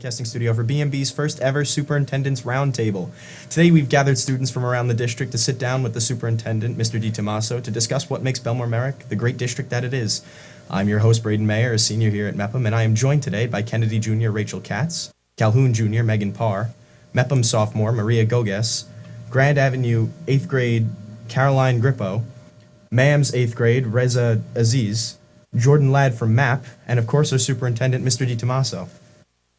broadcasting studio for BMB's first ever Superintendent's Roundtable. Today we've gathered students from around the district to sit down with the Superintendent, Mr. DeTommaso, to discuss what makes Bellmore-Merrick the great district that it is. I'm your host, Braden, a senior here at MEPM, and I am joined today by Kennedy Jr. Rachel Katz, Calhoun Jr. Megan Parr, MEPM sophomore Maria Goges, Grand Avenue 8th grade Caroline Grippo, MAM's 8th grade Reza Aziz, Jordan Ladd from MAP, and of course our superintendent, Mr. DeTommaso.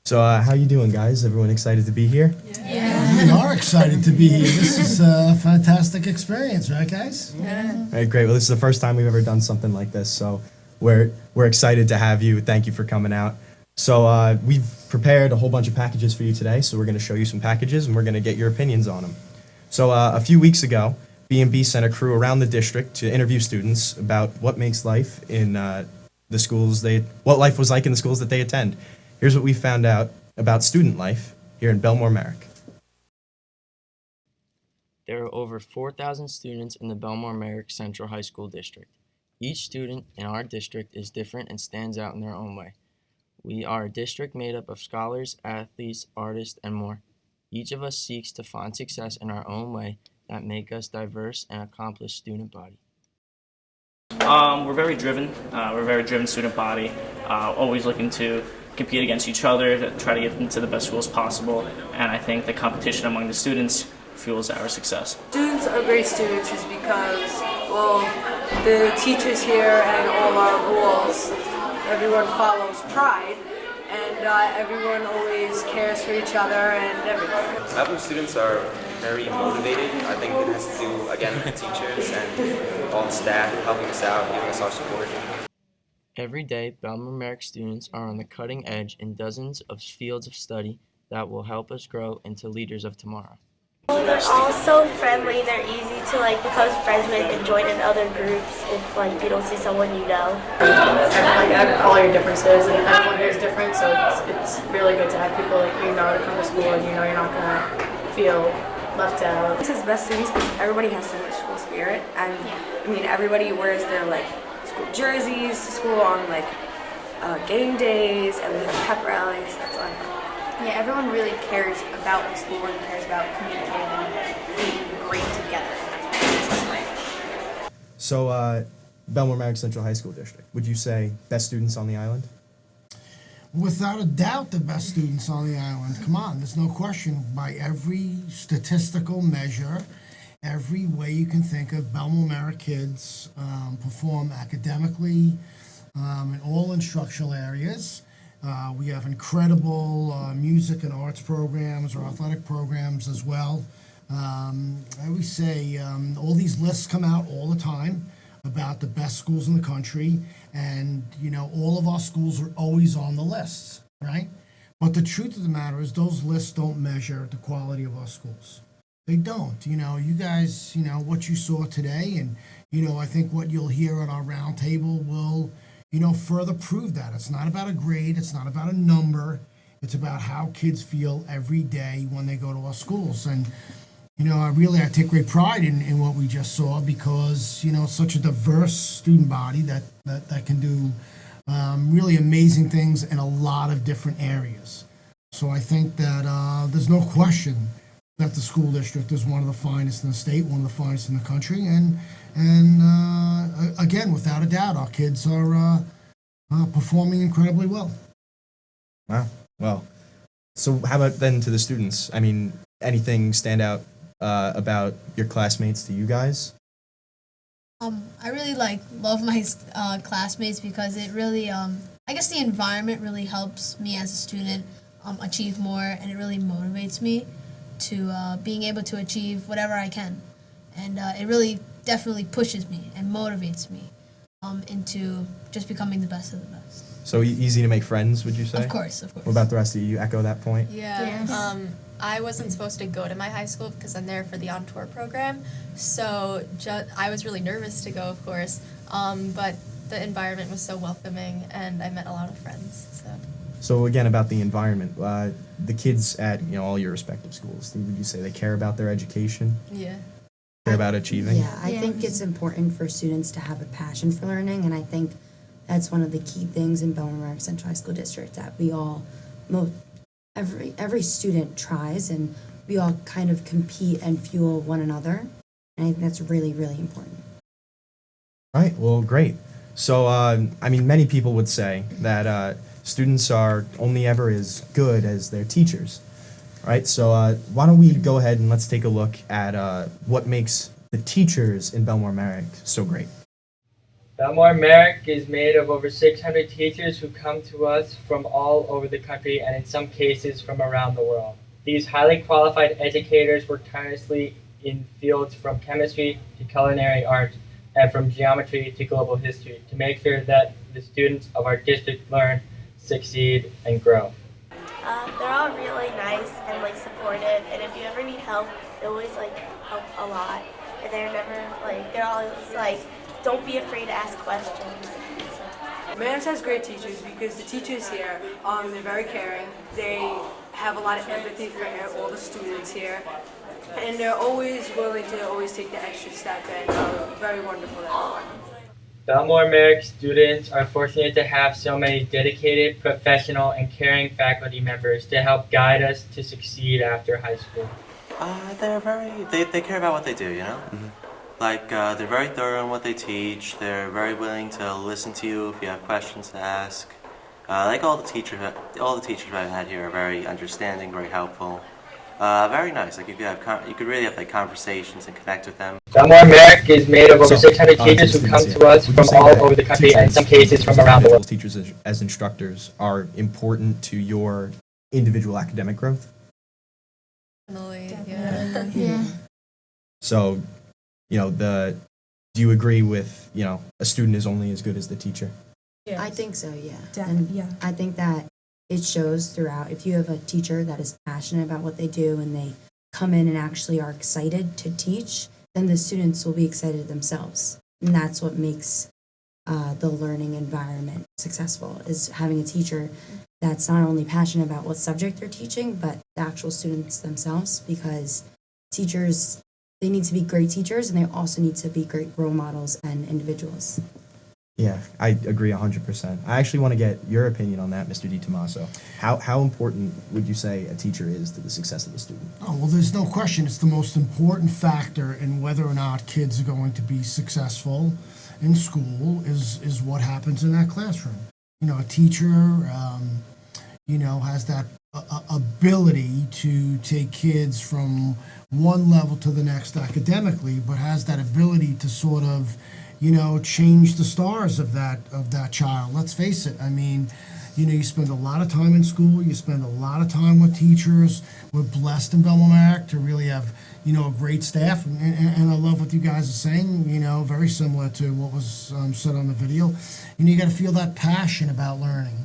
So how you doing, guys? Everyone excited to be here? Yeah. We are excited to be here. This is a fantastic experience, right, guys? Yeah. All right, great. Well, this is the first time we've ever done something like this, so we're excited to have you. Thank you for coming out. So we've prepared a whole bunch of packages for you today, so we're going to show you some packages, and we're going to get your opinions on them. So a few weeks ago, B&B sent a crew around the district to interview students about what makes life in the schools what life was like in the schools that they attend. Here's what we found out about student life here in Bellmore-Merrick. There are over 4,000 students in the Bellmore-Merrick Central High School District. Each student in our district is different and stands out in their own way. We are a district made up of scholars, athletes, artists, and more. Each of us seeks to find success in our own way that make us diverse and accomplished student body. We're very driven. We're a very driven student body, always looking to compete against each other to try to get into the best schools possible, and I think the competition among the students fuels our success. Students are great students is because, well, the teachers here and all our rules, everyone follows pride, and everyone always cares for each other and everything. MEPM students are very motivated. I think it has to do, again, with the teachers and all the staff helping us out, giving us our support. Every day, Bellmore-Merrick students are on the cutting edge in dozens of fields of study that will help us grow into leaders of tomorrow. They're all so friendly, they're easy to become friends with and join in other groups if you don't see someone you know. All your differences, and everyone here is different, so it's really good to have people to come to school and you're not going to feel left out. This is best students because everybody has so much school spirit, and everybody wears their school jerseys to school on game days, and we have pep rallies. That's all. Yeah, everyone really cares about the school and cares about communicating and being great together. That's great. So Bellmore-Merrick Central High School District, would you say best students on the island? Without a doubt, the best students on the island. Come on, there's no question. By every statistical measure, every way you can think of, Bellmore-Merrick kids perform academically in all instructional areas. We have incredible music and arts programs or athletic programs as well. I always say all these lists come out all the time about the best schools in the country, and all of our schools are always on the lists, right? But the truth of the matter is those lists don't measure the quality of our schools. They don't. You guys, what you saw today, and I think what you'll hear at our roundtable will further prove that. It's not about a grade, it's not about a number, it's about how kids feel every day when they go to our schools. And, I take great pride in what we just saw because, such a diverse student body that can do really amazing things in a lot of different areas. So I think that there's no question that the school district is one of the finest in the state, one of the finest in the country, and again, without a doubt, our kids are performing incredibly well. Wow. Well, so how about then to the students? Anything stand out about your classmates to you guys? I really love my classmates because it really, I guess the environment really helps me as a student achieve more, and it really motivates me to being able to achieve whatever I can. And it really definitely pushes me and motivates me into just becoming the best of the best. So easy to make friends, would you say? Of course. What about the rest of you? You echo that point? Yeah. Yes. I wasn't supposed to go to my high school because I'm there for the on-tour program, so I was really nervous to go, of course, but the environment was so welcoming, and I met a lot of friends. So again, about the environment, the kids at all your respective schools, would you say they care about their education? Yeah. Care about achieving? Yeah, I think it's important for students to have a passion for learning, and I think that's one of the key things in Bellmore-Merrick Central High School District, that we all every student tries, and we all kind of compete and fuel one another. And I think that's really, really important. All right, well, great. So, I mean, many people would say that students are only ever as good as their teachers, right? So, why don't we go ahead and let's take a look at what makes the teachers in Bellmore-Merrick so great. Bellmore-Merrick is made of over 600 teachers who come to us from all over the country and in some cases from around the world. These highly qualified educators work tirelessly in fields from chemistry to culinary arts and from geometry to global history to make sure that the students of our district learn, succeed, and grow. They're all really nice and like supportive, and if you ever need help, they always like help a lot. And they're always like, don't be afraid to ask questions. Manners has great teachers because the teachers here, they're very caring. They have a lot of empathy for all the students here. And they're always willing to always take the extra step and very wonderful at everyone. Bellmore-Merrick students are fortunate to have so many dedicated, professional, and caring faculty members to help guide us to succeed after high school. They care about what they do, you know? Like, they're very thorough in what they teach. They're very willing to listen to you if you have questions to ask. Like all the teachers I've had here are very understanding, very helpful. Very nice. Like you could really have like conversations and connect with them. Bellmore-Merrick is made of over 600 teachers who come to us from all over the country and in some cases from around the world. Teachers as instructors are important to your individual academic growth. Definitely, Yeah. So, do you agree with, a student is only as good as the teacher? Yeah. I think so, yeah. Definitely, yeah. I think that it shows throughout. If you have a teacher that is passionate about what they do and they come in and actually are excited to teach, then the students will be excited themselves. And that's what makes the learning environment successful, is having a teacher that's not only passionate about what subject they're teaching, but the actual students themselves, because teachers, they need to be great teachers and they also need to be great role models and individuals. Yeah, I agree 100%. I actually want to get your opinion on that, Mr. DeTommaso. How important would you say a teacher is to the success of the student? Oh, well, there's no question. It's the most important factor in whether or not kids are going to be successful in school is what happens in that classroom. A teacher, has that ability to take kids from one level to the next academically, but has that ability to sort of change the stars of that child. Let's face it. I mean, you spend a lot of time in school. You spend a lot of time with teachers. We're blessed in Bellmore-Merrick to really have, a great staff. And I love what you guys are saying, very similar to what was said on the video. You got to feel that passion about learning,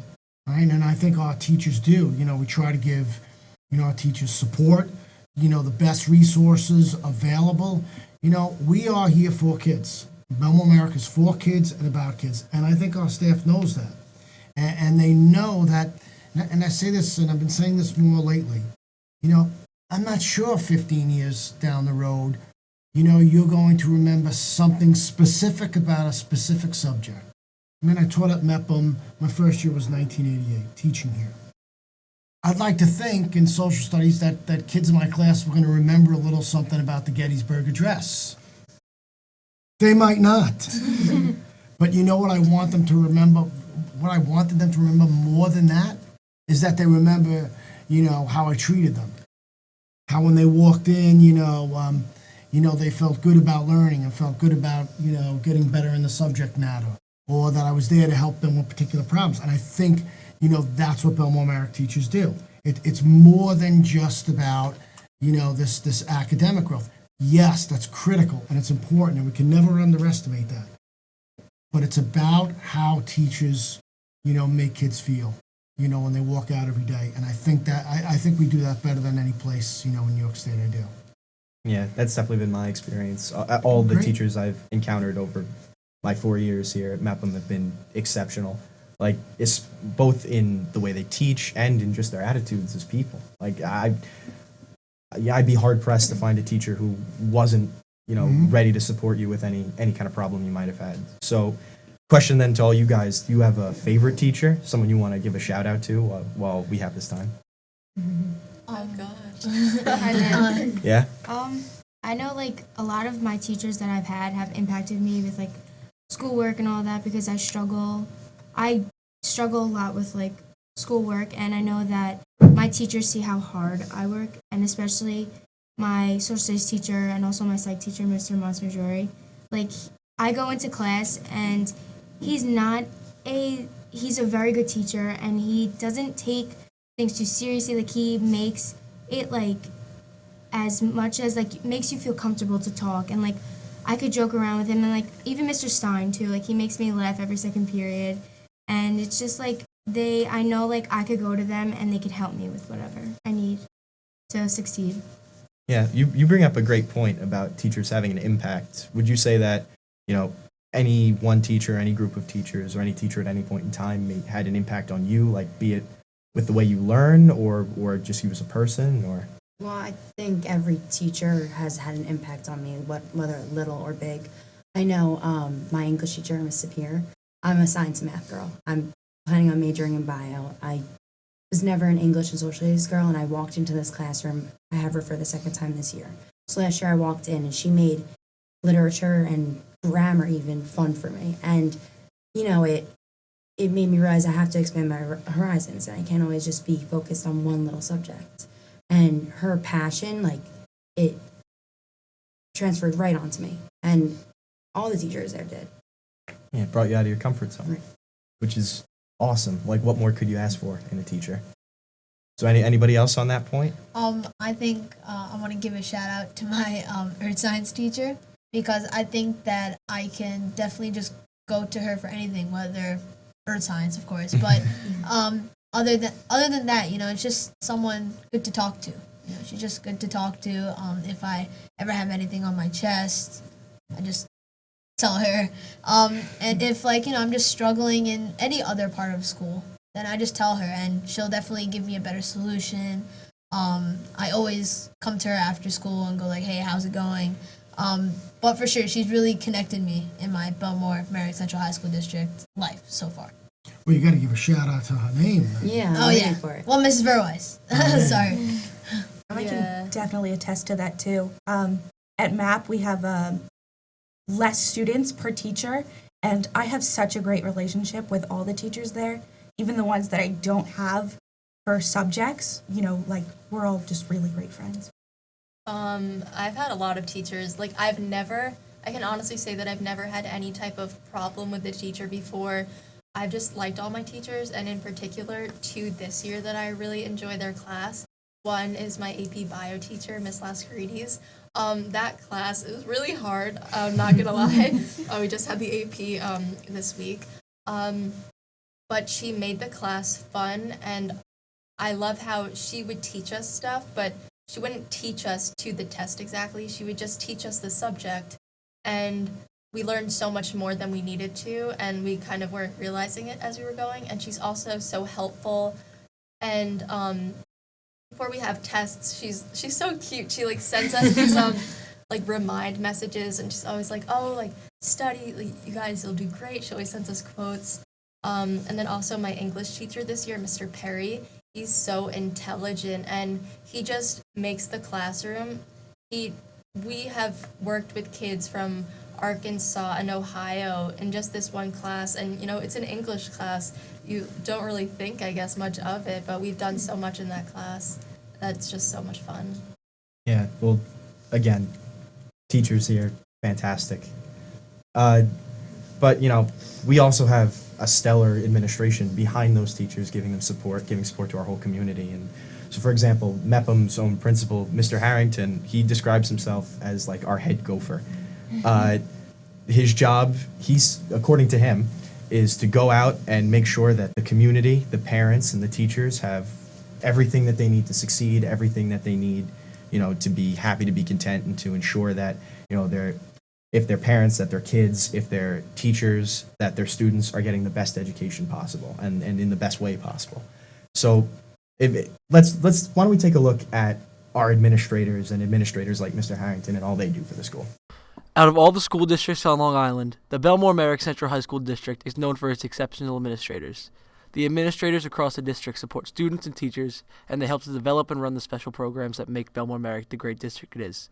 right? And I think our teachers do. We try to give, our teachers support, the best resources available. We are here for kids. Bellmore-Merrick is for kids and about kids, and I think our staff knows that. And they know that, and I say this, and I've been saying this more lately, I'm not sure 15 years down the road, you're going to remember something specific about a specific subject. I taught at MEPM, my first year was 1988, teaching here. I'd like to think in social studies that kids in my class were going to remember a little something about the Gettysburg Address. They might not. But what I want them to remember, what I wanted them to remember more than that, is that they remember, how I treated them. How when they walked in, they felt good about learning and felt good about, getting better in the subject matter. Or that I was there to help them with particular problems. And I think, that's what Bellmore-Merrick teachers do. It's more than just about, this academic growth. Yes, that's critical and it's important, and we can never underestimate that. But it's about how teachers, make kids feel, when they walk out every day. And I think we do that better than any place, in New York State. I do. Yeah, that's definitely been my experience. All the Great. teachers I've encountered over my 4 years here at MEPM have been exceptional. Like, it's both in the way they teach and in just their attitudes as people. Like, I'd be hard pressed to find a teacher who wasn't, ready to support you with any kind of problem you might have had. So, question then to all you guys: do you have a favorite teacher, someone you want to give a shout out to while we have this time? Oh gosh. Hi there. Yeah? I know like a lot of my teachers that I've had have impacted me with like schoolwork and all that because I struggle a lot with like schoolwork, and I know that my teachers see how hard I work, and especially my social studies teacher and also my psych teacher, Mr. Montmajori. Like I go into class and he's a very good teacher, and he doesn't take things too seriously. Like he makes it like as much as like makes you feel comfortable to talk, and like I could joke around with him, and like even Mr. Stein too, like he makes me laugh every second period, and it's just like I know like I could go to them and they could help me with whatever I need to succeed. Yeah, you bring up a great point about teachers having an impact. Would you say that, any one teacher, any group of teachers, or any teacher at any point in time had an impact on you, like be it with the way you learn or just you as a person, or? Well, I think every teacher has had an impact on me, whether little or big. I know my English teacher, Miss Sapir. I'm a science and math girl. I'm planning on majoring in bio. I was never an English and social studies girl, and I walked into this classroom. I have her for the second time this year. So last year I walked in, and she made literature and grammar even fun for me. And, it made me realize I have to expand my horizons, and I can't always just be focused on one little subject. And her passion, like, it transferred right onto me. And all the teachers there did. Yeah, it brought you out of your comfort zone, Right. which is awesome. Like, what more could you ask for in a teacher? So anybody else on that point? I think I want to give a shout out to my earth science teacher, because I think that I can definitely just go to her for anything, whether earth science, of course, but other than that, it's just someone good to talk to. She's just good to talk to. If I ever have anything on my chest, I just tell her. And if I'm just struggling in any other part of school, then I just tell her, and she'll definitely give me a better solution. I always come to her after school and go like, hey, how's it going? But for sure, she's really connected me in my Bellmore-Merrick Central High School District life so far. Well, you got to give a shout out to her name. Yeah. Oh, yeah. Well, Mrs. Verwise. Sorry. I can definitely attest to that too. At MAP, we have less students per teacher, and I have such a great relationship with all the teachers there, even the ones that I don't have for subjects. We're all just really great friends. I've had a lot of teachers. Like, I can honestly say that I've never had any type of problem with the teacher before. I've just liked all my teachers, and in particular, two this year that I really enjoy their class. One is my AP Bio teacher, Miss Lascarides. That class is really hard, I'm not gonna lie. We just had the AP this week. But she made the class fun, and I love how she would teach us stuff, but she wouldn't teach us to the test exactly. She would just teach us the subject, and we learned so much more than we needed to, and we kind of weren't realizing it as we were going. And she's also so helpful. And before we have tests, she's so cute. She sends us these remind messages, and she's always like, oh, study, you guys will do great. She always sends us quotes. And then also my English teacher this year, Mr. Perry. He's so intelligent, and he just makes the classroom. We have worked with kids from Arkansas and Ohio in just this one class, and it's an English class. You don't really think, I guess, much of it, but we've done so much in that class. That's just so much fun. Yeah, well, again, teachers here, fantastic. But, we also have a stellar administration behind those teachers, giving support to our whole community. And so, for example, MEPM's own principal, Mr. Harrington, he describes himself as our head gopher. His job, according to him, is to go out and make sure that the community, the parents, and the teachers have everything that they need to succeed, everything that they need, to be happy, to be content, and to ensure that, if their parents, that their kids, if their teachers, that their students are getting the best education possible and in the best way possible. So why don't we take a look at our administrators like Mr. Harrington and all they do for the school. Out of all the school districts on Long Island, the Bellmore-Merrick Central High School District is known for its exceptional administrators. The administrators across the district support students and teachers, and they help to develop and run the special programs that make Bellmore-Merrick the great district it is.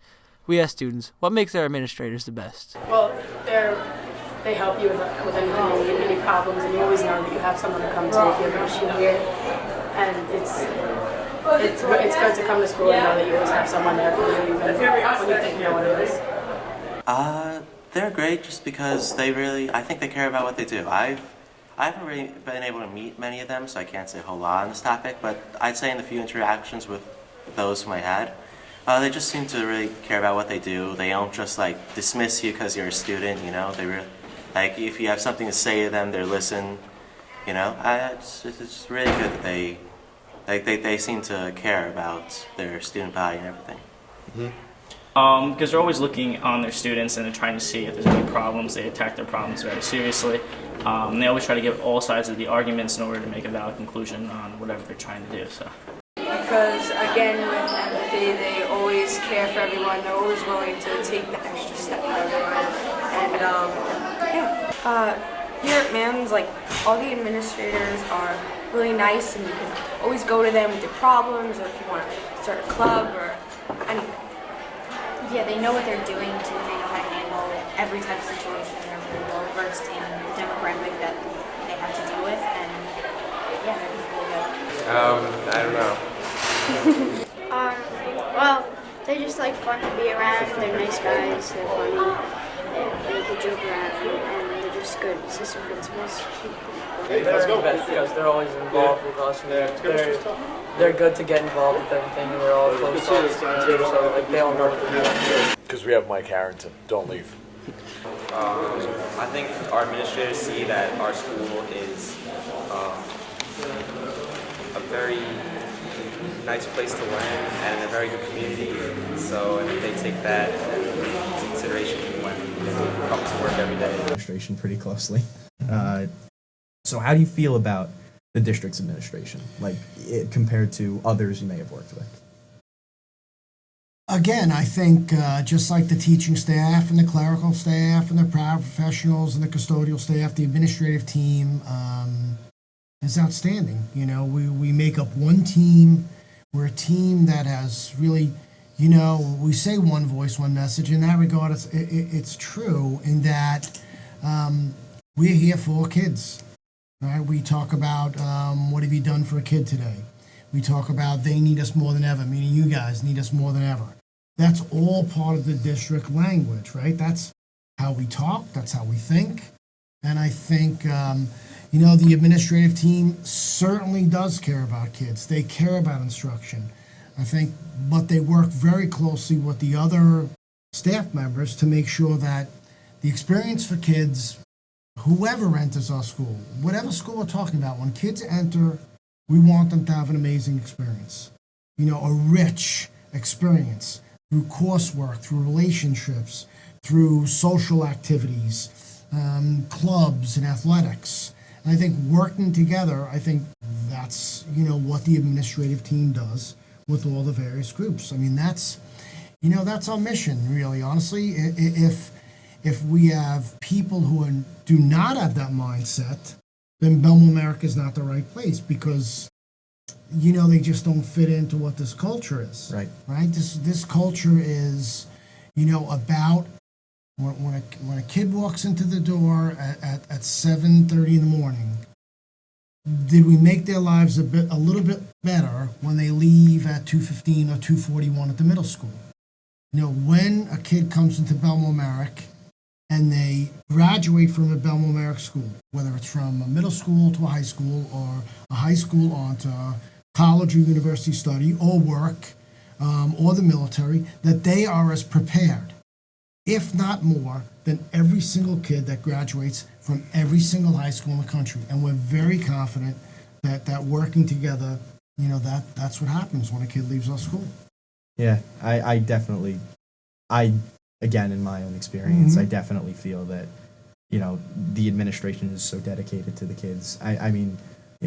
We ask students, what makes their administrators the best? Well, they help you with anything, any problems, and you always know that you have someone to come to if you have an issue here. And it's good to come to school and know that you always have someone there for you, even when you think you know what it is. They're great just because I think they care about what they do. I haven't really been able to meet many of them, so I can't say a whole lot on this topic, but I'd say in the few interactions with those whom I had, they just seem to really care about what they do. They don't just dismiss you because you're a student, you know. They really, if you have something to say to them, they listen, you know. It's really good that they seem to care about their student body and everything. Mm-hmm. Because they're always looking on their students and they're trying to see if there's any problems. They attack their problems very seriously. They always try to give all sides of the arguments in order to make a valid conclusion on whatever they're trying to do. So. Because again, with empathy, they always care for everyone. They're always willing to take the extra step for everyone. And here at Man's, all the administrators are really nice, and you can always go to them with your problems, or if you want to start a club or anything. Yeah, they know what they're doing too. They know how to handle every type of situation. They're really well versed in the demographic that they have to deal with, and yeah, they're just really good. I don't know. Well, they're just fun to be around. They're nice guys. They're funny. They can joke around, and they're just good assistant principals. They're the best because they're always involved with us, and they're good to get involved with everything, and they're all close to us too, so they all know what they're doing. Because we have Mike Harrington. Don't leave. I think our administrators see that our school is a very nice place to learn and a very good community. So I think they take that into consideration when they come to work every day. Administration pretty closely. So how do you feel about the district's administration, compared to others you may have worked with? Again, I think just like the teaching staff and the clerical staff and the paraprofessionals and the custodial staff, the administrative team is outstanding. You know, we make up one team. We're a team that has really, we say one voice, one message. In that regard, it's true in that we're here for kids. Right? We talk about what have you done for a kid today. We talk about they need us more than ever, meaning you guys need us more than ever. That's all part of the district language, right? That's how we talk, that's how we think. And I think, the administrative team certainly does care about kids. They care about instruction. I think, but they work very closely with the other staff members to make sure that the experience for kids, whoever enters our school, whatever school we're talking about, when kids enter, we want them to have an amazing experience. A rich experience through coursework, through relationships, through social activities, clubs and athletics. And I think working together, that's, what the administrative team does with all the various groups. I mean, that's our mission, really, honestly. If we have people who do not have that mindset, then Bellmore-Merrick is not the right place because, they just don't fit into what this culture is. Right. Right? This culture is, about when a kid walks into the door at 7:30 in the morning, did we make their lives a little bit better when they leave at 2:15 or 2:41 at the middle school? When a kid comes into Bellmore-Merrick and they graduate from a Bellmore-Merrick school, whether it's from a middle school to a high school or a high school on to college or university study or work or the military, that they are as prepared, if not more, than every single kid that graduates from every single high school in the country. And we're very confident that working together, that's what happens when a kid leaves our school. Yeah, I definitely, again, in my own experience, I definitely feel that, the administration is so dedicated to the kids. I mean,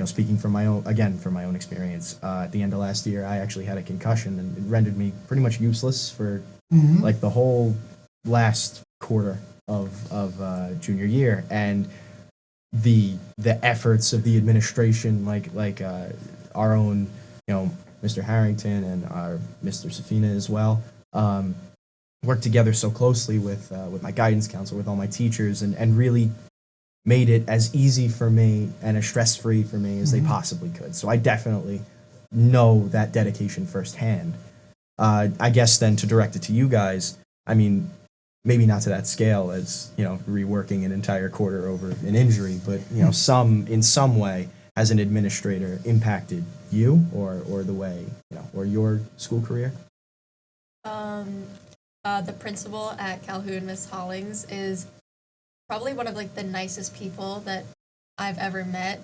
speaking from my own experience, at the end of last year, I actually had a concussion and it rendered me pretty much useless for the whole last quarter of junior year. And the efforts of the administration, like our own, Mr. Harrington and our Mr. Safina as well, worked together so closely with my guidance counselor, with all my teachers, and really made it as easy for me and as stress-free for me as they possibly could. So I definitely know that dedication firsthand. I guess then to direct it to you guys, I mean, maybe not to that scale as, reworking an entire quarter over an injury, but, in some way, as an administrator, impacted you or the way, or your school career? The principal at Calhoun, Miss Hollings, is probably one of the nicest people that I've ever met.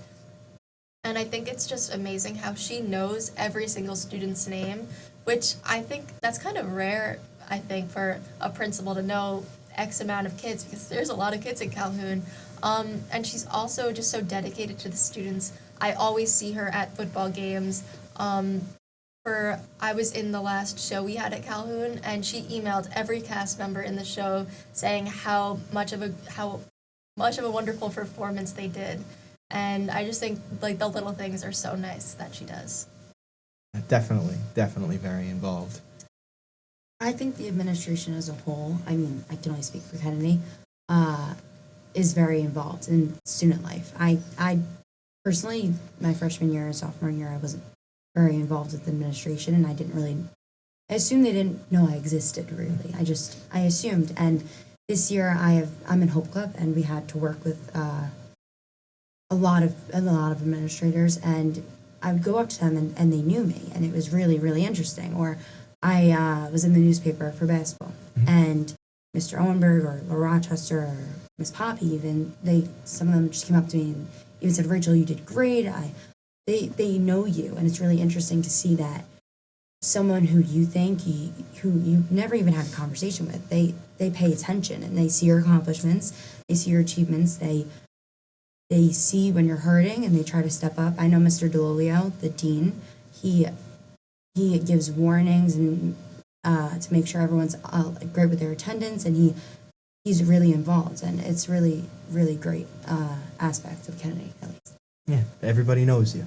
And I think it's just amazing how she knows every single student's name, which I think that's kind of rare, I think, for a principal to know X amount of kids, because there's a lot of kids in Calhoun. And she's also just so dedicated to the students. I always see her at football games. I was in the last show we had at Calhoun, and she emailed every cast member in the show saying how much of a wonderful performance they did. And I just think the little things are so nice that she does. Definitely very involved. I think the administration as a whole, I mean, I can only speak for Kennedy, is very involved in student life. I personally, my freshman year and sophomore year, I wasn't very involved with the administration, and I assumed they didn't know I existed, really. I assumed. And this year I'm in Hope Club, and we had to work with a lot of administrators, and I would go up to them and they knew me, and it was really, really interesting. Or I was in the newspaper for basketball, and Mr. Owenberg or La Rochester or Miss Poppy even, some of them just came up to me and even said, "Rachel, you did great." They know you, and it's really interesting to see that someone who you think who you've never even had a conversation with, they pay attention, and they see your accomplishments, they see your achievements, they see when you're hurting, and they try to step up. I know Mr. DeLolio, the dean, he gives warnings and to make sure everyone's great with their attendance, and he's really involved, and it's really, really great aspect of Kennedy, at least. Yeah, everybody knows you.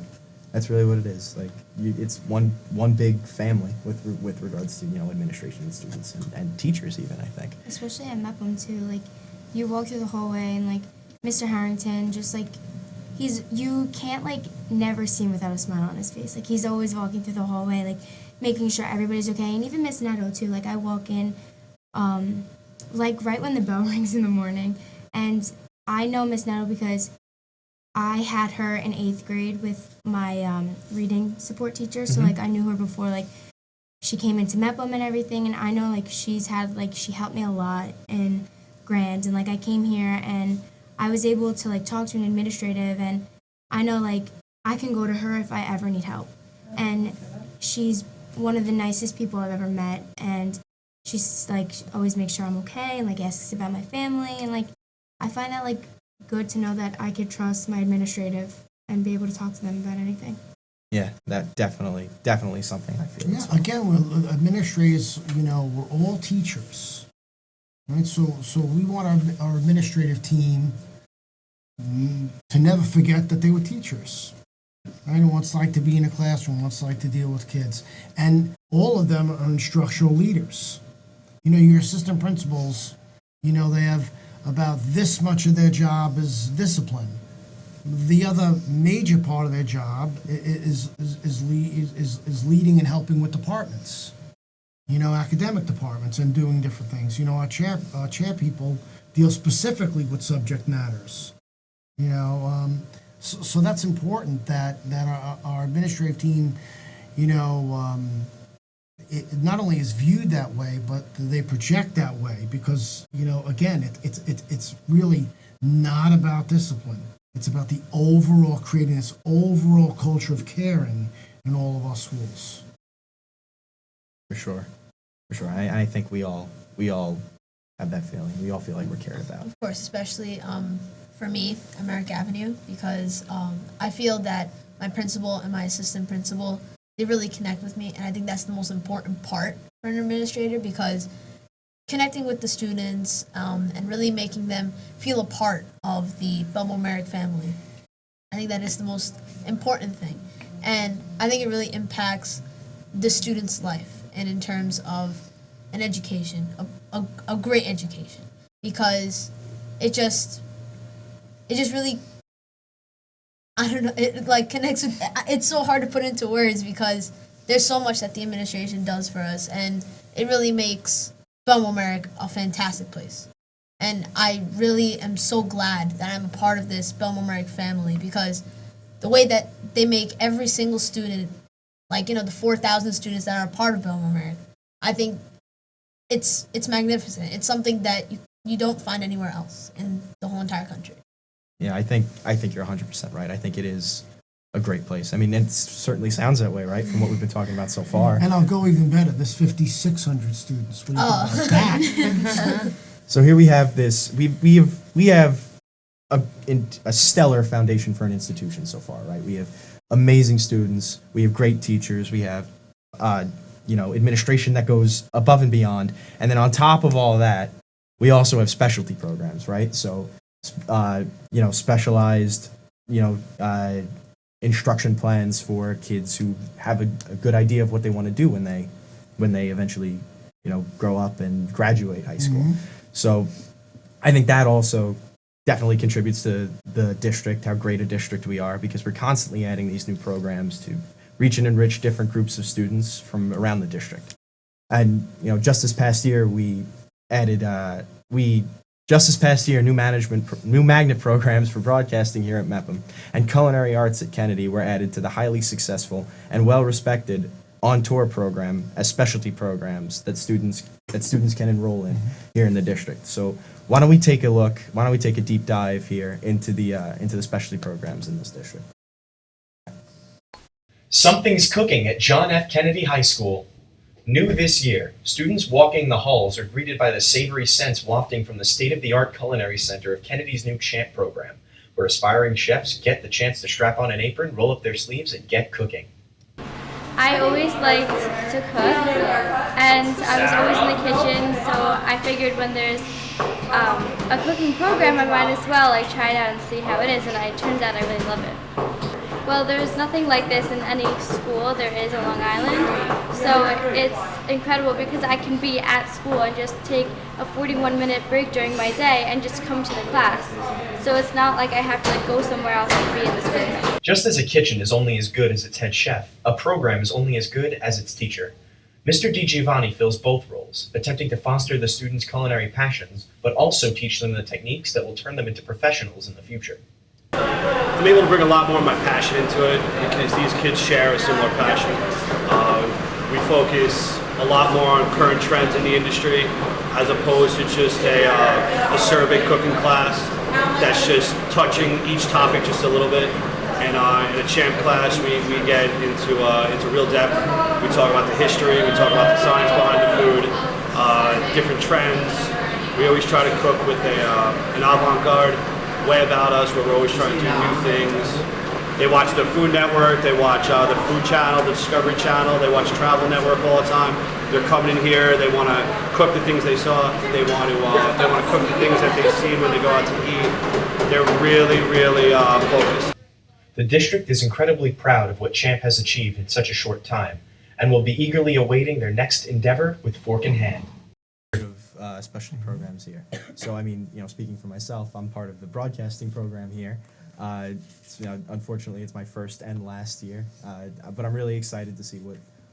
That's really what it is. It's one big family with regards to administration and students and teachers even, I think. Especially at Mepham too. You walk through the hallway and Mr. Harrington, just you can't never see him without a smile on his face. He's always walking through the hallway, making sure everybody's okay. And even Miss Netto too. I walk in, right when the bell rings in the morning, and I know Miss Netto because I had her in 8th grade with my reading support teacher, so I knew her before she came into Mepham and everything, and I know she helped me a lot in Grand, and I came here and I was able to talk to an administrative, and I know I can go to her if I ever need help, and she's one of the nicest people I've ever met, and she's always makes sure I'm okay and asks about my family, and I find that good to know that I could trust my administrative and be able to talk to them about anything. Yeah, that definitely something I feel. Yeah, again, we're administrators, we're all teachers, right? So we want our administrative team to never forget that they were teachers, right? And what it's like to be in a classroom, what it's like to deal with kids. And all of them are instructional leaders. Your assistant principals, they have about this much of their job is discipline. The other major part of their job is leading and helping with departments, academic departments, and doing different things. Our chair people deal specifically with subject matters. So that's important that our administrative team, it not only is viewed that way, but they project that way because, again, it's really not about discipline. It's about the overall, creating this overall culture of caring in all of our schools. For sure. I think we all have that feeling. We all feel like we're cared about. Of course, especially for me at Merrick Avenue, because I feel that my principal and my assistant principal, they really connect with me, and I think that's the most important part for an administrator, because connecting with the students and really making them feel a part of the Bellmore-Merrick family. I think that is the most important thing. And I think it really impacts the student's life and in terms of an education, a great education, because it just really, I don't know, it like connects with, it's so hard to put into words because there's so much that the administration does for us, and it really makes Bellmore-Merrick a fantastic place. And I really am so glad that I'm a part of this Bellmore-Merrick family, because the way that they make every single student, like, you know, the 4,000 students that are a part of Bellmore-Merrick, I think it's magnificent. It's something that you don't find anywhere else in the whole entire country. Yeah, I think you're 100% right. I think it is a great place. I mean, it certainly sounds that way, right, from what we've been talking about so far. And I'll go even better. There's 5,600 students. What do you think about that? So here we have this. We have a stellar foundation for an institution so far, right? We have amazing students. We have great teachers. We have administration that goes above and beyond. And then on top of all of that, we also have specialty programs, right? So specialized instruction plans for kids who have a good idea of what they want to do when they eventually grow up and graduate high school. So I think that also definitely contributes to the district, how great a district we are, because we're constantly adding these new programs to reach and enrich different groups of students from around the district. And just this past year we added new magnet programs for broadcasting here at MEPM, and culinary arts at Kennedy were added to the highly successful and well-respected on-tour program as specialty programs that students can enroll in here in the district. So why don't we take a deep dive here into the specialty programs in this district. Something's cooking at John F. Kennedy High School. New this year, students walking the halls are greeted by the savory scents wafting from the state-of-the-art culinary center of Kennedy's new Champ program, where aspiring chefs get the chance to strap on an apron, roll up their sleeves, and get cooking. I always liked to cook, and I was always in the kitchen, so I figured when there's a cooking program, I might as well try it out and see how it is, and it turns out I really love it. Well, there's nothing like this in any school there is on Long Island, so it's incredible because I can be at school and just take a 41-minute break during my day and just come to the class. So it's not like I have to go somewhere else to be in this program. Just as a kitchen is only as good as its head chef, a program is only as good as its teacher. Mr. DiGiovanni fills both roles, attempting to foster the students' culinary passions, but also teach them the techniques that will turn them into professionals in the future. I'm able to bring a lot more of my passion into it because these kids share a similar passion. We focus a lot more on current trends in the industry as opposed to just a survey cooking class that's just touching each topic just a little bit. And in a Champ class, we get into real depth. We talk about the history, we talk about the science behind the food, different trends. We always try to cook with an avant-garde way about us, where we're always trying to do new things. They watch the Food Network, they watch the Food Channel, the Discovery Channel, they watch Travel Network all the time. They're coming in here, they want to cook the things they saw, they want to cook the things that they've seen when they go out to eat. They're really, really focused. The district is incredibly proud of what Champ has achieved in such a short time, and will be eagerly awaiting their next endeavor with fork in hand. Specialty programs here. So I mean, speaking for myself, I'm part of the broadcasting program here. Unfortunately, it's my first and last year, but I'm really excited to see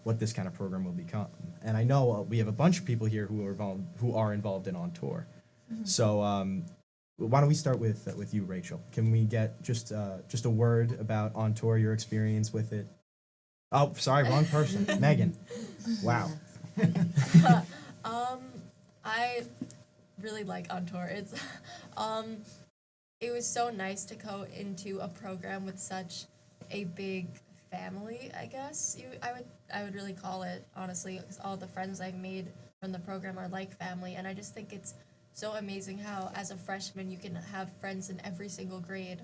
what this kind of program will become. And I know we have a bunch of people here who are involved in On Tour. So why don't we start with you, Rachel? Can we get just a word about On Tour, your experience with it? Oh, sorry, wrong person. Megan. Wow. I really like On Tour. It was so nice to go into a program with such a big family, I guess I would really call it, honestly. All the friends I've made from the program are like family, and I just think it's so amazing how as a freshman you can have friends in every single grade.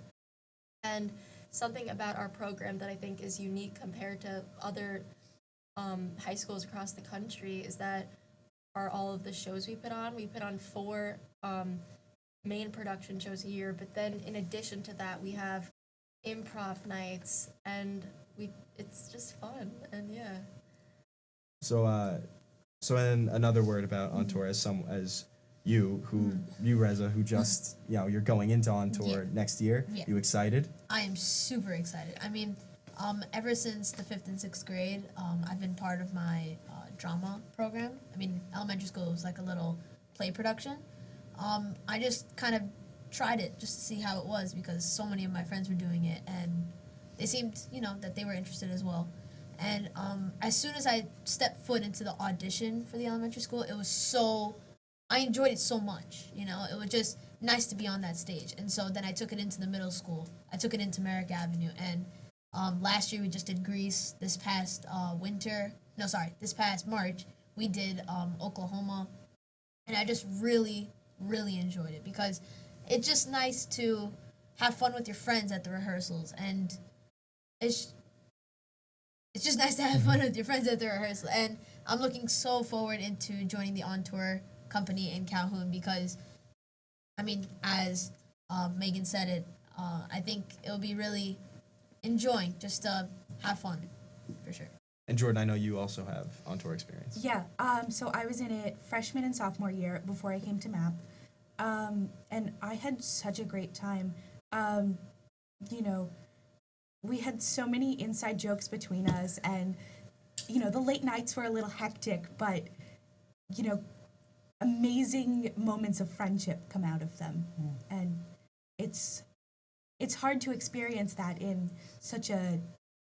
And something about our program that I think is unique compared to other high schools across the country is that are all of the shows we put on. We put on 4 main production shows a year, but then in addition to that, we have improv nights, and it's just fun, and yeah. So in another word about On Tour, as you, Reza, who just, you're going into On Tour next year. Yeah. You excited? I am super excited. I mean, ever since the 5th and 6th grade, I've been part of my drama program. I mean, elementary school was like a little play production. I just kind of tried it just to see how it was because so many of my friends were doing it and they seemed, that they were interested as well. And as soon as I stepped foot into the audition for the elementary school, I enjoyed it so much, It was just nice to be on that stage. And so then I took it into the middle school. I took it into Merrick Avenue. And last year we just did Greece. This past this past March, we did Oklahoma. And I just really, really enjoyed it because it's just nice to have fun with your friends at the rehearsals. And it's just nice to have fun with your friends at the rehearsal. And I'm looking so forward into joining the On Tour company in Calhoun because, I mean, as Megan said it, I think it'll be really enjoying just to have fun, for sure. And Jordan, I know you also have On Tour experience. Yeah, so I was in it freshman and sophomore year before I came to MAP, and I had such a great time. We had so many inside jokes between us, and, the late nights were a little hectic, but, amazing moments of friendship come out of them. And it's hard to experience that in such a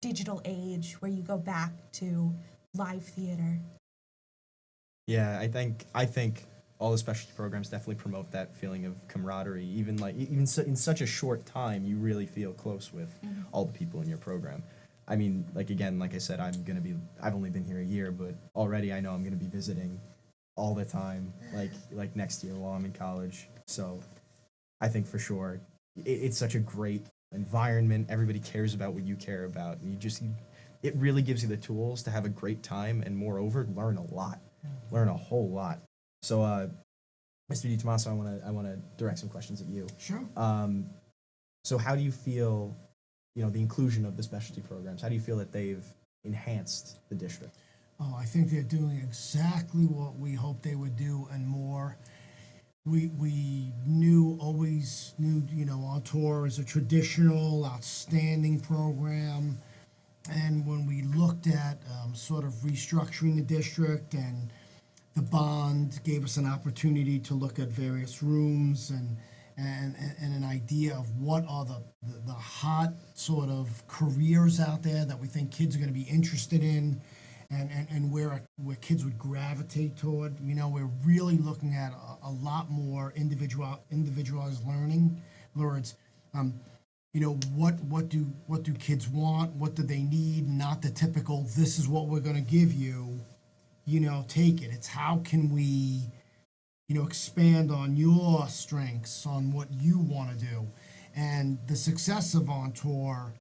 digital age where you go back to live theater. Yeah, I think all the specialty programs definitely promote that feeling of camaraderie. Even in such a short time, you really feel close with all the people in your program. I mean, like I said, I've only been here a year, but already I know I'm gonna be visiting all the time, like next year while I'm in college. So I think for sure it's such a great environment. Everybody cares about what you care about, and it really gives you the tools to have a great time and moreover learn a whole lot. So, Mr. DeTommaso, I want to direct some questions at you. Sure. So how do you feel, the inclusion of the specialty programs? How do you feel that they've enhanced the district? Oh, I think they're doing exactly what we hoped they would do and more. We always knew, On Tour is a traditional, outstanding program. And when we looked at sort of restructuring the district, and the bond gave us an opportunity to look at various rooms and an idea of what are the hot sort of careers out there that we think kids are going to be interested in, and where kids would gravitate toward. We're really looking at a lot more individualized learning. In other words, what do kids want? What do they need? Not the typical, this is what we're going to give you, take it. It's how can we, expand on your strengths, on what you want to do. And the success of On Tour,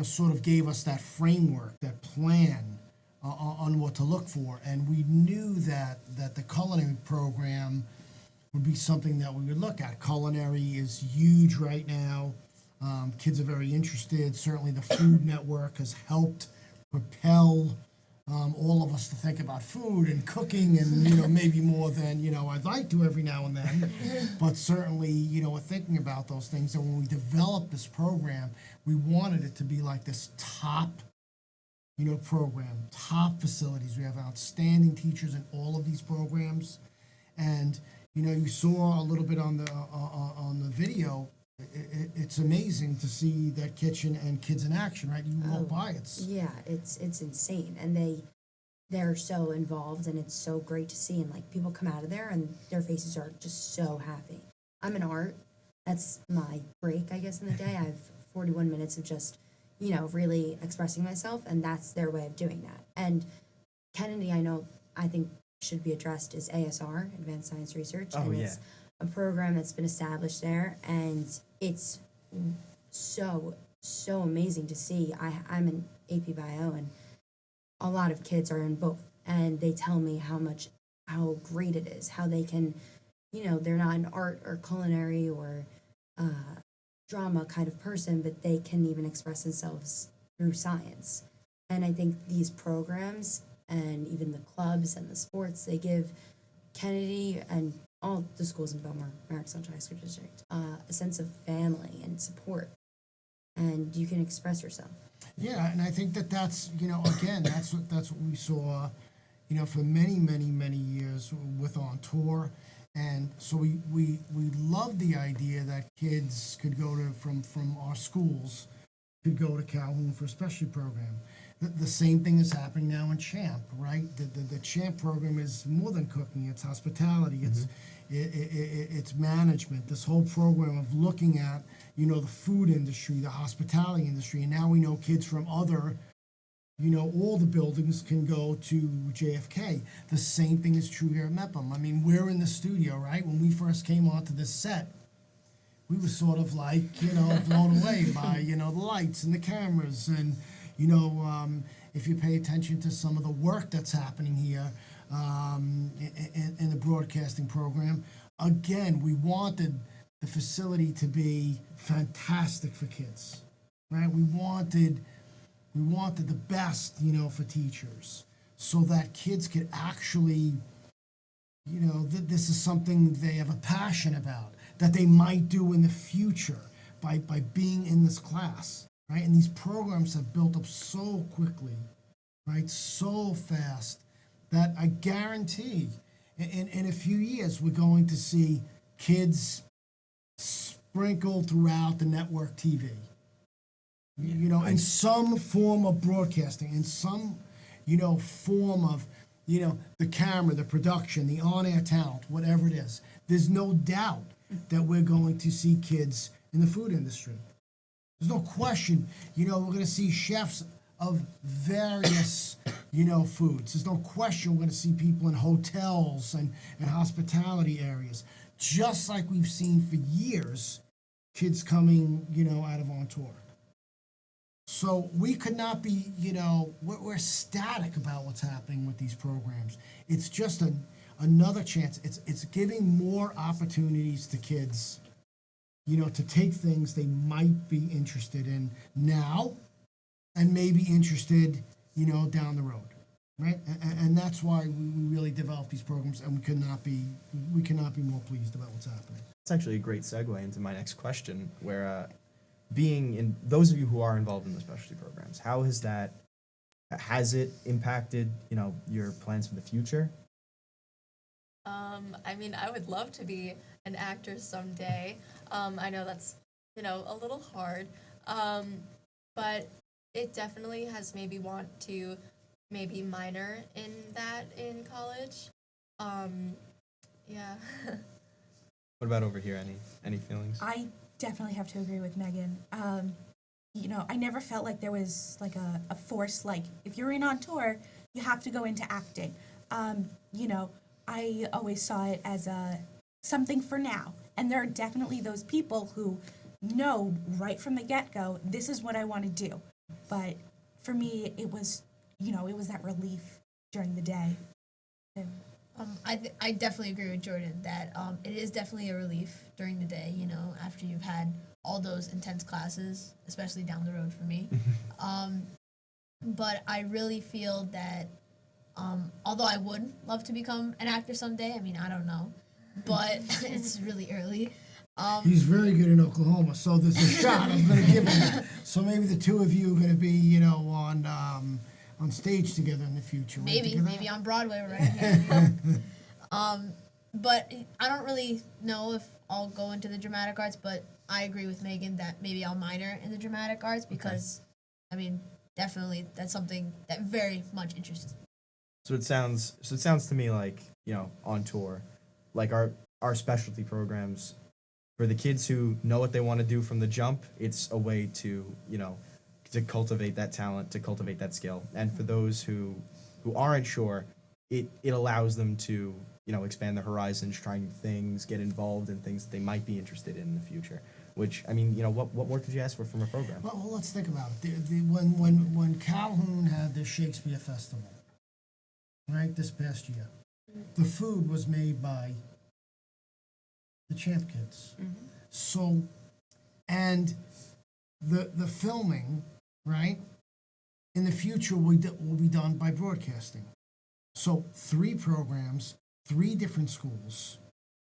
sort of gave us that framework, that plan on what to look for. And we knew that the culinary program would be something that we would look at. Culinary is huge right now. Kids are very interested. Certainly the Food Network has helped propel all of us to think about food and cooking and, maybe more than, I'd like to every now and then. But certainly, we're thinking about those things. And when we developed this program, we wanted it to be like this top, program, top facilities. We have outstanding teachers in all of these programs. And, you saw a little bit on the video. It's amazing to see that kitchen and kids in action, right? You walk by it. Yeah, it's insane, and they're so involved, and it's so great to see. And like people come out of there, and their faces are just so happy. I'm in art. That's my break, I guess, in the day. I have 41 minutes of just, really expressing myself, and that's their way of doing that. And Kennedy, I think should be addressed is ASR, Advanced Science Research, it's a program that's been established there, and it's so amazing to see. I'm in AP Bio, and a lot of kids are in both, and they tell me how much great it is, how they can, they're not an art or culinary or drama kind of person, but they can even express themselves through science. And I think these programs and even the clubs and the sports, they give Kennedy and all the schools in Bellmore-Merrick Central High School District a sense of family and support. And you can express yourself. Yeah, and I think that's again, that's what we saw, for many, many, many years with On Tour. And so we love the idea that kids could go to, from our schools, could go to Calhoun for a specialty program. The same thing is happening now in CHAMP, right? The CHAMP program is more than cooking, it's hospitality, it's management, this whole program of looking at, the food industry, the hospitality industry, and now we know kids from other, all the buildings can go to JFK. The same thing is true here at MEPM. I mean, we're in the studio, right? When we first came onto this set, we were sort of like, blown away by, the lights and the cameras. And, if you pay attention to some of the work that's happening here in the broadcasting program, again, we wanted the facility to be fantastic for kids, right? We wanted the best, for teachers, so that kids could actually, this is something they have a passion about, that they might do in the future by being in this class, right? And these programs have built up so quickly, right? So fast that I guarantee in a few years we're going to see kids sprinkled throughout the network TV. In some form of broadcasting, in some, form of, the camera, the production, the on-air talent, whatever it is. There's no doubt that we're going to see kids in the food industry. There's no question, we're going to see chefs of various, foods. There's no question we're going to see people in hotels and hospitality areas, just like we've seen for years, kids coming, out of On Tour. So we could not be, we're ecstatic about what's happening with these programs. It's just another chance. It's giving more opportunities to kids, to take things they might be interested in now and maybe interested, down the road, right? And that's why we really develop these programs, and we cannot be more pleased about what's happening. It's actually a great segue into my next question, where being in those of you who are involved in the specialty programs, has it impacted, your plans for the future? I mean, I would love to be an actor someday. I know that's, a little hard, but it definitely has made me want to maybe minor in that in college. Yeah. What about over here? Any feelings? I definitely have to agree with Megan. I never felt like there was like a force, like if you're in On Tour, you have to go into acting. I always saw it as something for now. And there are definitely those people who know right from the get-go, this is what I want to do. But for me, it was that relief during the day. I definitely agree with Jordan that it is definitely a relief during the day, after you've had all those intense classes, especially down the road for me. But I really feel that although I would love to become an actor someday, I mean, I don't know, but it's really early. He's very good in Oklahoma, so there's a shot. I'm going to give him that. So maybe the two of you are going to be, on stage together in the future. Maybe on Broadway right here. But I don't really know if I'll go into the dramatic arts, but I agree with Megan that maybe I'll minor in the dramatic arts because, I mean, definitely that's something that very much interests me. So it sounds to me like, On Tour, like our specialty programs, for the kids who know what they want to do from the jump, it's a way to, to cultivate that talent, to cultivate that skill. And for those who aren't sure, it allows them to, expand their horizons, try new things, get involved in things that they might be interested in the future. Which, I mean, what more could you ask for from a program? Well, let's think about it. When Calhoun had the Shakespeare Festival, right, this past year, The food was made by the Champ Kids. So, and the filming, right, in the future will be done by broadcasting. So 3 programs, 3 different schools,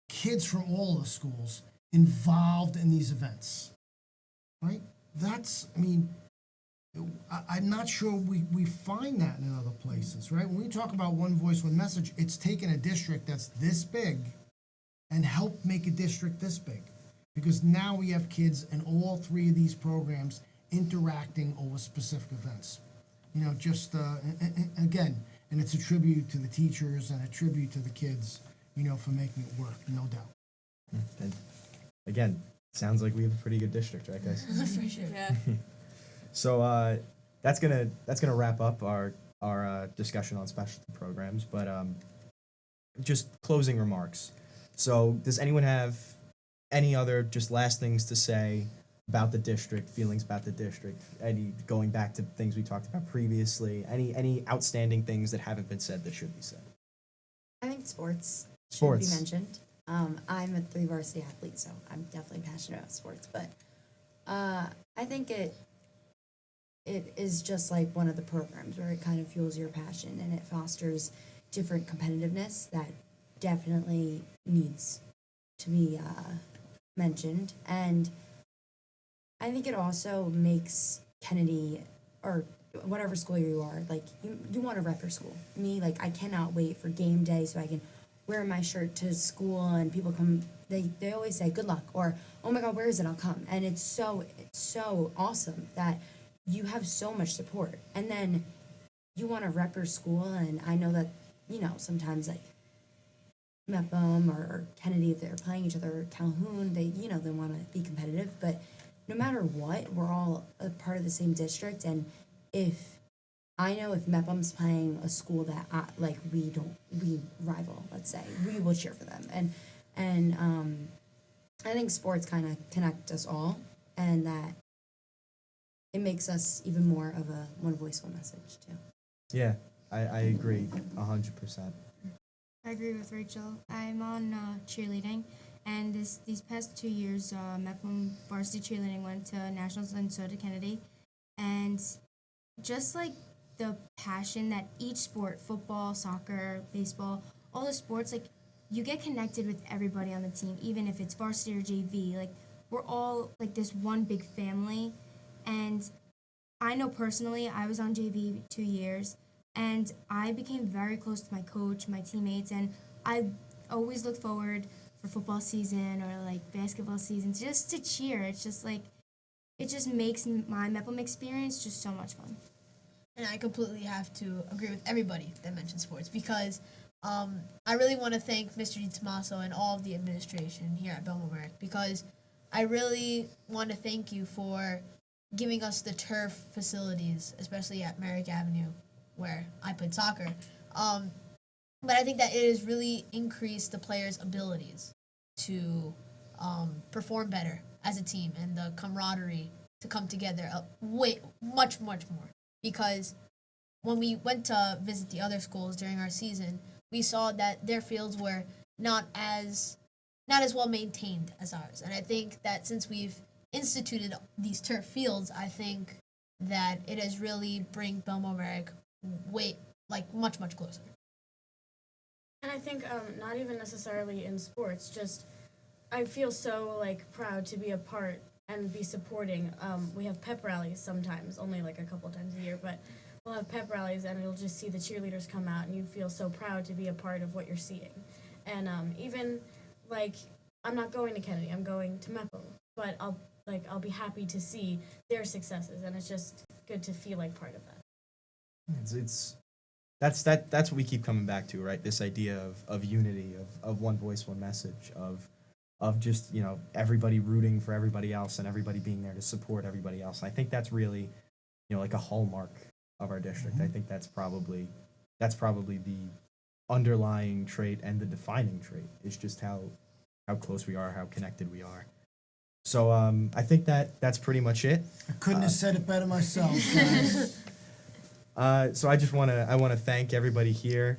kids from all the schools involved in these events, right? That's, I mean, I'm not sure we find that in other places, right? When we talk about one voice, one message, it's taken a district that's this big and helped make a district this big. Because now we have kids in all 3 of these programs interacting over specific events. You know, just, again, and it's a tribute to the teachers and a tribute to the kids, you know, for making it work, no doubt. And again, sounds like we have a pretty good district, right, guys? For sure. Yeah. So that's gonna wrap up our discussion on specialty programs. But just closing remarks. So does anyone have any other just last things to say about the district, feelings about the district, any going back to things we talked about previously, any outstanding things that haven't been said that should be said? I think sports should Sports. be mentioned. I'm a 3 varsity athlete, so I'm definitely passionate about sports. But I think it is just like one of the programs where it kind of fuels your passion and it fosters different competitiveness that definitely needs to be mentioned. And I think it also makes Kennedy, or whatever school you are, like, you want to rep your school. Me, like, I cannot wait for game day so I can wear my shirt to school and people come, they always say good luck, or oh my god, where is it, I'll come. And it's so awesome that you have so much support. And then you want to rep your school, and I know that, you know, sometimes like Mepham or Kennedy, if they're playing each other, or Calhoun, they want to be competitive, but no matter what, we're all a part of the same district. And if Mepham's playing a school that we rival, let's say, we will cheer for them. And I think sports kind of connect us all, and that it makes us even more of a one voice, one message too. Yeah, I agree 100%. I agree with Rachel. I'm on cheerleading, and these past 2 years, Mepham varsity cheerleading went to nationals, and so did Kennedy. And just like the passion that each sport, football, soccer, baseball, all the sports, like, you get connected with everybody on the team, even if it's varsity or JV. Like, we're all like this one big family. And I know personally, I was on JV 2 years, and I became very close to my coach, my teammates, and I always look forward for football season or like basketball season just to cheer. It's just like, it just makes my Mepham experience just so much fun. And I completely have to agree with everybody that mentioned sports, because I really want to thank Mr. DeTommaso and all of the administration here at Bellmore-Merrick, because I really want to thank you for giving us the turf facilities, especially at Merrick Avenue, where I played soccer. But I think that it has really increased the players' abilities to perform better as a team, and the camaraderie to come together much more. Because when we went to visit the other schools during our season, we saw that their fields were not as well maintained as ours. And I think that since we've instituted these turf fields, I think that it has really bring Bellmore-Merrick much closer. And I think not even necessarily in sports, just I feel so like proud to be a part and be supporting. We have pep rallies sometimes, only like a couple times a year, but we'll have pep rallies and you'll just see the cheerleaders come out and you feel so proud to be a part of what you're seeing. And even like, I'm not going to Kennedy, I'm going to Mepham, but I'll be happy to see their successes, and it's just good to feel like part of that. That's what we keep coming back to, right? This idea of unity, of one voice, one message, of just, you know, everybody rooting for everybody else and everybody being there to support everybody else. And I think that's really, you know, like a hallmark of our district. I think that's probably the underlying trait and the defining trait, is just how close we are, how connected we are. So I think that's pretty much it. I couldn't have said it better myself, guys. So I want to thank everybody here.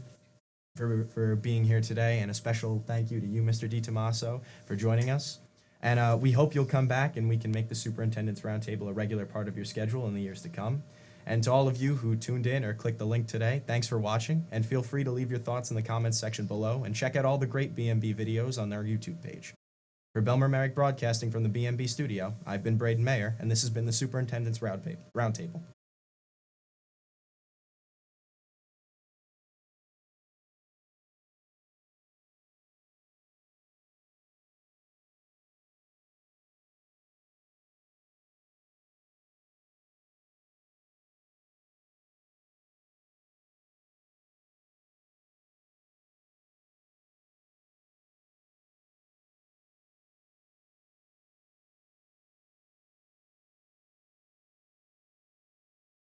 for being here today, and a special thank you to you, Mr. DeTommaso, for joining us. And we hope you'll come back and we can make the Superintendent's Roundtable a regular part of your schedule in the years to come. And to all of you who tuned in or clicked the link today, thanks for watching, and feel free to leave your thoughts in the comments section below, and check out all the great BMB videos on our YouTube page. For Bellmore-Merrick Broadcasting from the BMB studio, I've been Braden Mayer, and this has been the Superintendent's Roundtable.